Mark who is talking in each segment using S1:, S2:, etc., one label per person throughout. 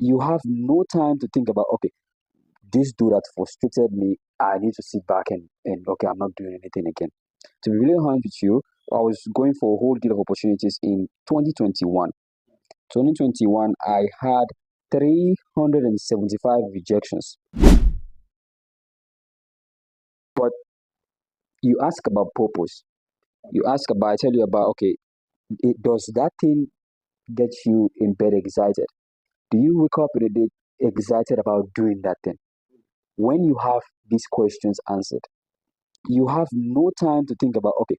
S1: you have no time to think about, okay, this dude that frustrated me, I need to sit back and okay, I'm not doing anything again. To be really honest with you, I was going for a whole deal of opportunities in 2021. 2021, I had 375 rejections. But you ask about purpose. You ask about, I tell you about, okay, does that thing get you in bed excited? Do you wake up in the day excited about doing that thing? When you have these questions answered, you have no time to think about, okay,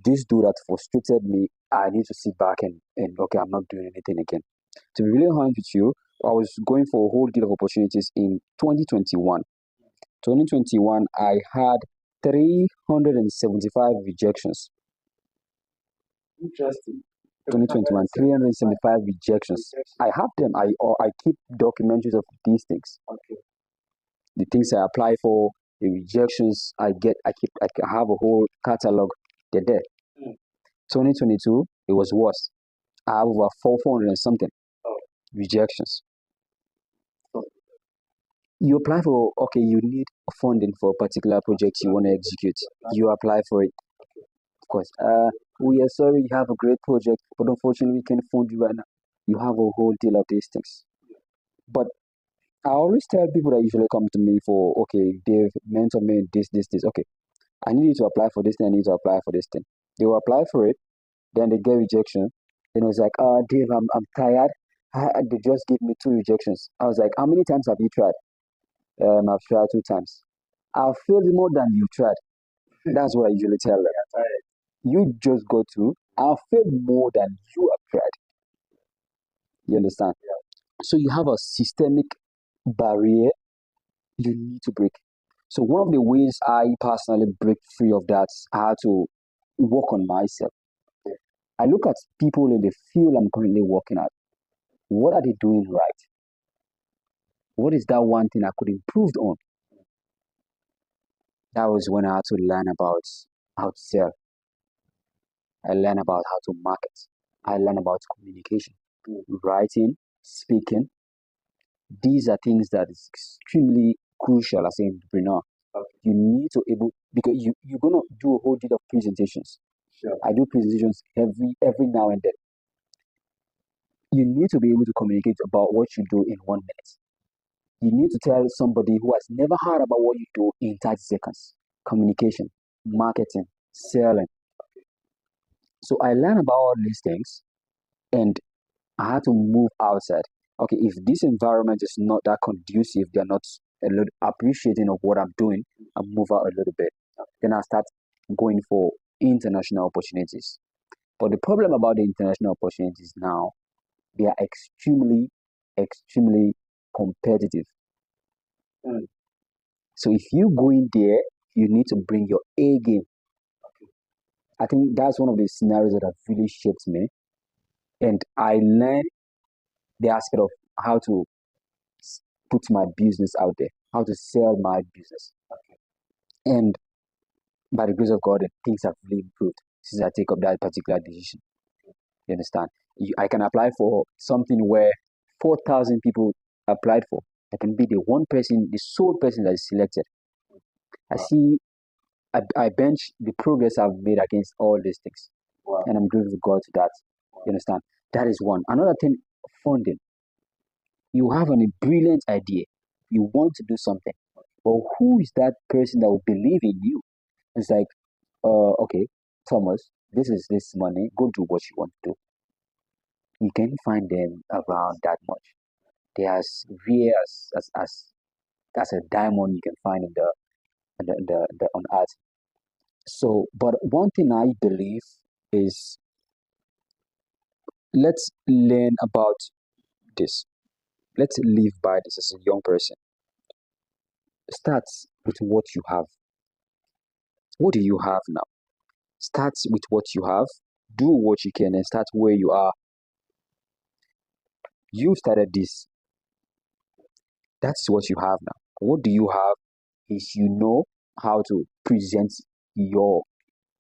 S1: this dude that frustrated me, I need to sit back and okay, I'm not doing anything again. To be really honest with you, I was going for a whole deal of opportunities in 2021. 2021, I had 375 rejections.
S2: Interesting.
S1: 2021, 375 rejections. I have them. I keep documentaries of these things.
S2: Okay.
S1: The things I apply for, the rejections I get. I have a whole catalog. They're there. 2022, it was worse. I have over 400 and something rejections. You apply for, okay, you need funding for a particular project you want to execute. You apply for it. Of course, we are sorry you have a great project, but unfortunately we can't fund you right now. You have a whole deal of these things. But I always tell people that usually come to me for, okay, they've mentored me this. Okay, I need you to apply for this thing, I need to apply for this thing. They will apply for it, then they get rejection. Then it's like, Dave, I'm tired. They just gave me 2 rejections. I was like, how many times have you tried? I've tried 2 times. I've failed more than you tried. That's what I usually tell them. You just go to, I've failed more than you have tried. You understand? So you have a systemic barrier you need to break. So one of the ways I personally break free of that, I had to work on myself. I look at people in the field I'm currently working at. What are they doing right? What is that one thing I could improve on? That was when I had to learn about how to sell. I learned about how to market. I learned about communication, writing, speaking. These are things that is extremely crucial as an entrepreneur. You need to able, because you're gonna do a whole deal of presentations.
S2: Sure.
S1: I do presentations every now and then. You need to be able to communicate about what you do in 1 minute. You need to tell somebody who has never heard about what you do in 30 seconds. Communication, marketing, selling. So I learned about all these things and I had to move outside. Okay, if this environment is not that conducive, they're not a little appreciating of what I'm doing, I move out a little bit. Then I start going for international opportunities. But the problem about the international opportunities now, they are extremely, extremely competitive. So if you go in there, you need to bring your A game. I think that's one of the scenarios that have really shaped me. And I learned the aspect of how to put my business out there, how to sell my business. And by the grace of God, things have really improved since I take up that particular decision. You understand? I can apply for something where 4,000 people applied for. I can be the one person, the sole person that is selected. I bench the progress I've made against all these things.
S2: Wow.
S1: And I'm grateful to God to that. You understand? That is one. Another thing, funding. You have a brilliant idea. You want to do something. But who is that person that will believe in you? It's like, okay, Thomas, this is this money. Go do what you want to do. You can find them around that much. They are as rare as a diamond you can find in the on earth. So, but one thing I believe is, let's learn about this. Let's live by this as a young person. Start with what you have. What do you have now? Start with what you have. Do what you can and start where you are. You started this. That's what you have now. What do you have is you know how to present your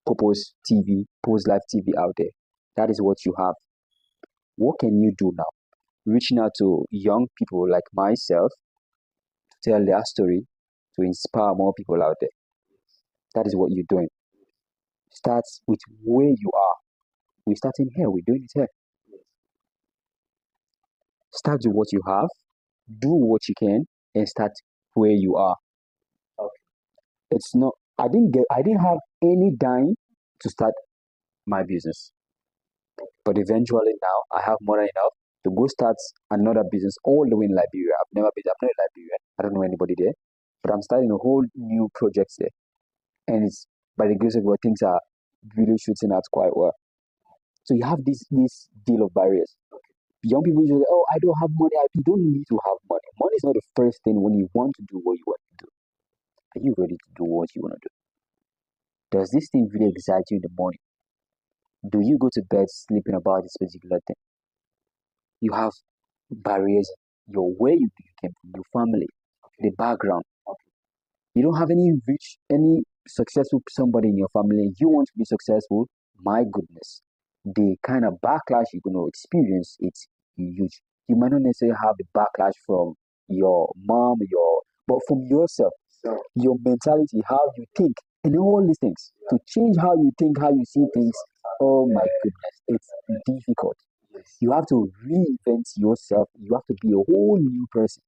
S1: Purpose TV, Purpose Life TV out there. That is what you have. What can you do now? reaching out to young people like myself to tell their story, to inspire more people out there. That is what you're doing. Start with where you are. We're starting here. We're doing it here. Start with what you have. Do what you can, and start where you are.
S2: Okay.
S1: It's not. I didn't have any dime to start my business, but eventually now I have more than enough to go start another business all the way in Liberia. I'm not in Liberia. I don't know anybody there, but I'm starting a whole new project there, and it's by the grace of God, things are really shooting out quite well. So you have this deal of barriers. Young people usually, oh, I don't have money. You don't need to have money. Money is not the first thing when you want to do what you want to do. Are you ready to do what you want to do? Does this thing really excite you in the morning? Do you go to bed sleeping about this particular thing? You have barriers, where you came from, your family, the background. You don't have any successful somebody in your family, and you want to be successful. My goodness, the kind of backlash you're going to experience, it's huge. You might not necessarily have the backlash from your mom, but from yourself, your mentality, how you think, and all these things. To change how you think, how you see things, oh my goodness, it's difficult. You have to reinvent yourself. You have to be a whole new person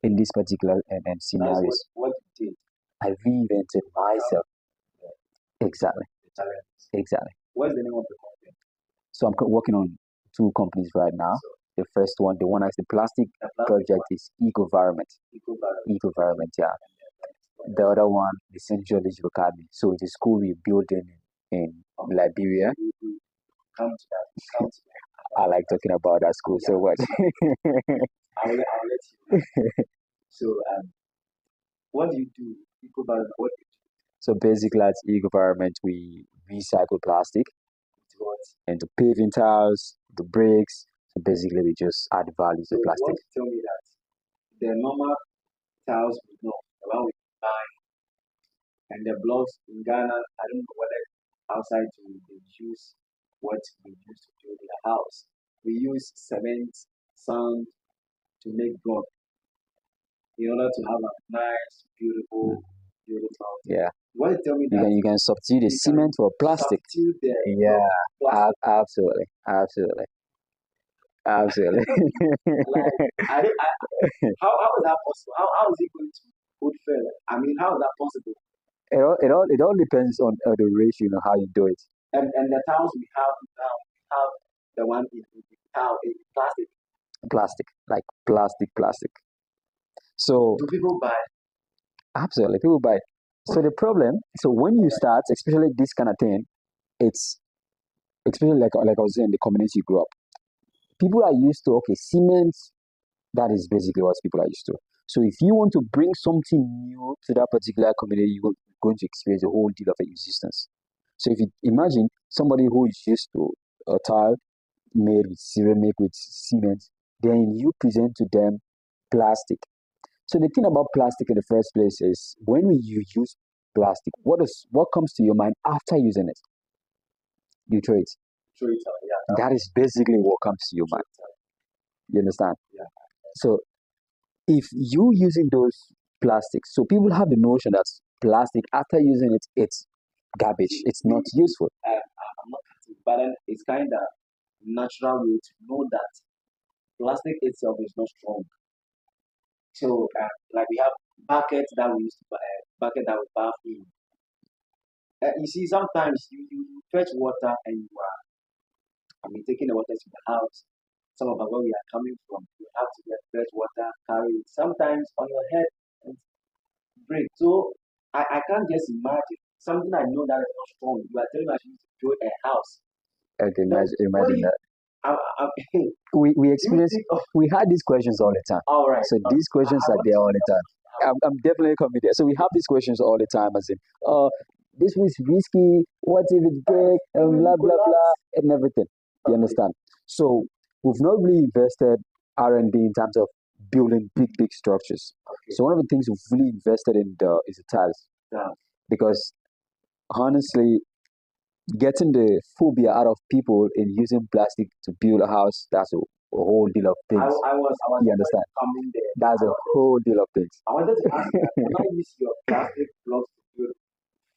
S1: in this particular scenarios.
S2: What you did?
S1: I reinvented myself. Exactly. Exactly.
S2: What's the name of the company?
S1: So I'm working on 2 companies right now. The first one, the one that's the plastic project, is ECOVIRONMENT. ECOVIRONMENT, yeah. The other one, the Central Digital Academy. So it's a school we're building in Liberia.
S2: Come to that.
S1: I like talking about that school so much.
S2: I'll let you. So, what do you do? EcoVironment, what do you do?
S1: So basically, at EcoVironment, we recycle plastic into paving tiles, the bricks. So basically, we just add value to plastic.
S2: You want to tell me that the normal tiles we know, the one we buy, and the blocks in Ghana, I don't know whether outside they use what we use to build the house. We use cement, sand to make block in order to have a nice, beautiful mountain.
S1: Yeah.
S2: You want to tell me that
S1: you can substitute the cement for plastic.
S2: Plastic.
S1: Absolutely.
S2: Like, how is that possible? How is it going to hold fair? I mean, how is that possible?
S1: It all depends on the ratio, how you do it.
S2: And the tiles we have now, we have the one in plastic.
S1: Plastic. So
S2: do people buy?
S1: Absolutely, people buy. So the problem, when you start, especially this kind of thing, it's especially like I was saying, the community you grew up. People are used to cement. That is basically what people are used to. So if you want to bring something new to that particular community, you're going to experience a whole deal of existence. So if you imagine somebody who is used to a tile made with ceramic, with cement, then you present to them plastic. So the thing about plastic in the first place is when you use plastic, what comes to your mind after using it? You throw it.
S2: Yeah.
S1: That is basically what comes to your mind. You understand?
S2: Yeah.
S1: So if you using those plastics, so people have the notion that plastic, after using it, it's garbage. It's not useful.
S2: I'm not, but then it's kind of natural way to know that plastic itself is not strong. So, like we have buckets that we use to bucket that we bath in. You see, sometimes you fetch water and taking the water to the house. Some of us, where we are coming from, you have to get fresh water, carry it. Sometimes on your head and break. So I can't just imagine something I know that is not strong. You are telling us to build a house.
S1: Okay, imagine that. We experience. We had these questions all the time.
S2: All right.
S1: So these questions are there all the time. I'm definitely coming there. So we have these questions all the time, as in, this was risky. What if it break? Blah blah blah, and everything. You understand? So we've not really invested R&D in terms of building big structures. Okay. So one of the things we've really invested in is the tiles.
S2: Yeah.
S1: Because honestly, getting the phobia out of people in using plastic to build a house, that's whole deal of things. You understand?
S2: coming there.
S1: That's a whole deal of things.
S2: I wanted to ask that, can I use your plastic blocks to build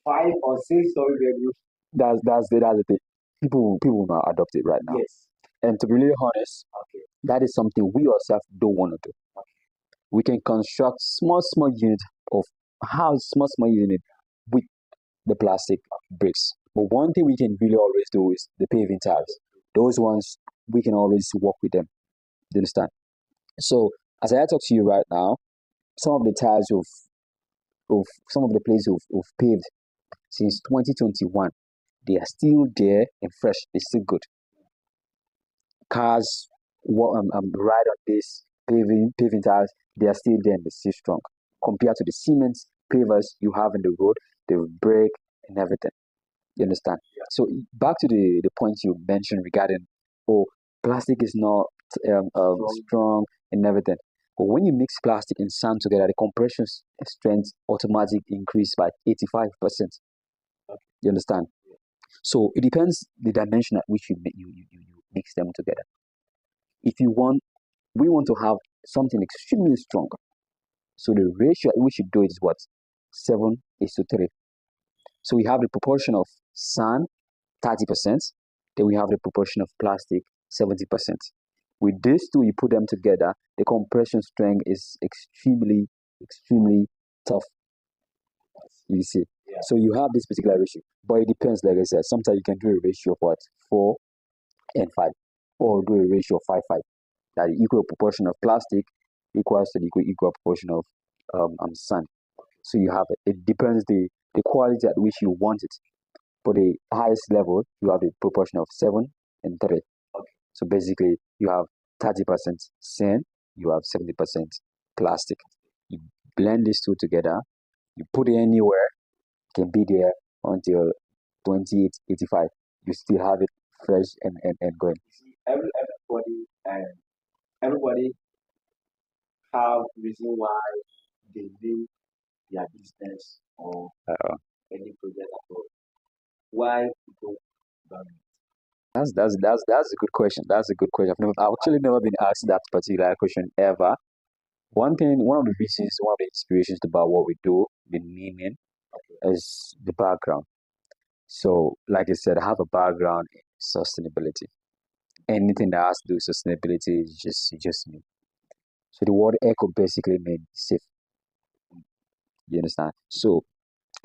S2: 5 or 6 story bedrooms?
S1: That's the thing. People will not adopt it right now.
S2: Yes.
S1: And to be really honest,
S2: Okay.
S1: that is something we ourselves don't want to do.
S2: Okay.
S1: We can construct small units of house, small unit with the plastic bricks. But one thing we can really always do is the paving tiles. Those ones we can always work with them. Do you understand? So as I talk to you right now, some of the tiles of some of the places we've paved since 2021, they are still there and fresh. They're still good. Cars ride on this paving tiles, they are still there and they're still strong compared to the cement pavers you have in the road, the brake and everything. You understand?
S2: Yeah.
S1: So back to the point you mentioned regarding, plastic is not strong and everything. But when you mix plastic and sand together, the compression strength automatically increase by 85%. You understand? So it depends the dimension at which you mix them together. If we want to have something extremely strong. So the ratio at which you do it is what? 7:3. So we have the proportion of sand, 30%. Then we have the proportion of plastic, 70%. With these two, you put them together, the compression strength is extremely tough. You see.
S2: Yeah.
S1: So you have this particular ratio. But it depends, like I said. Sometimes you can do a ratio of what? 4 and 5. Or do a ratio of 5:5. That the equal proportion of plastic equals to the equal proportion of sand. So you have it depends the quality at which you want it. For the highest level, you have a proportion of 7:3.
S2: Okay.
S1: So basically, you have 30% sand, you have 70% plastic. You blend these two together, you put it anywhere, it can be there until 2885. You still have it fresh and going.
S2: See, everybody have reason why they leave their business or any project at all. Why people burn it?
S1: That's a good question. That's a good question. I've actually never been asked that particular question ever. One of the reasons, one of the inspirations about what we do, the meaning, is the background. So, like I said, I have a background in sustainability. Anything that has to do with sustainability is just me. So the word eco basically means safe. You understand? So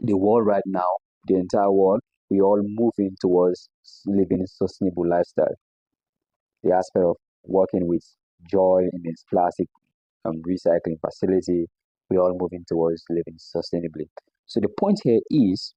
S1: the world right now, the entire world, we all moving towards living a sustainable lifestyle. The aspect of working with joy in its plastic recycling facility, we all moving towards living sustainably. So the point here is